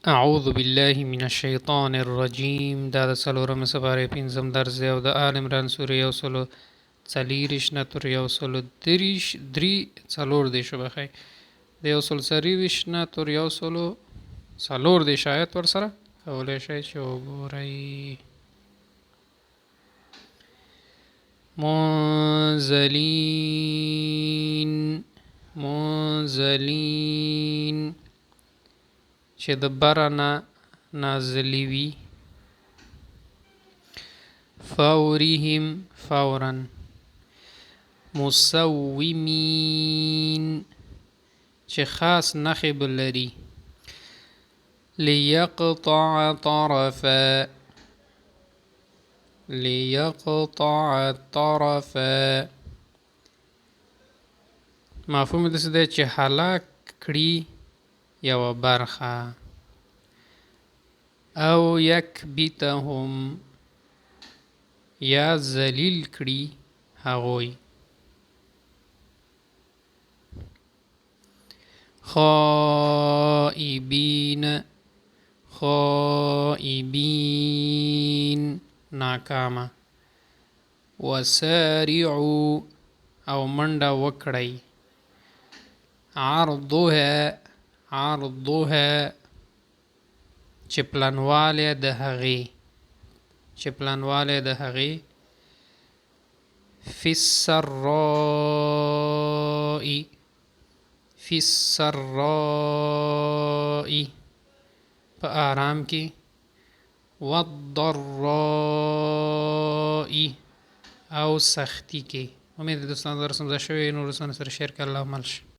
اعوذ بالله من الشیطان الرجیم. دا د څلورمه سپارې پنځم درس دی او د آل عمران سورې یو سلو څلېرویشت نه تر یو سلو څلور دېرش بخښئ د یو سلو څلېرویشت نه تر یو سلو څلور دېرش آیت ورسره کولی شئ چې وګورئ. منزلین چې د بره نه نازلي وي. فورهم فورا. مسومین چې خاص نښې به لري. لیقطع طرفا مفهوم داسې دی چې هلاک کړي یوه برخه. او یکبتهم یا ذلیل کړي هغوی. خائبین ناکامه. وسارعوا او منډه وکړئ. عرضها چې پلنوالی د هغې. فی السراء په آرام کې. والضراء او سختی کې. امید دوستان درس مزه شوی. نور دوستانو سره شیر کړه. الله مل شه.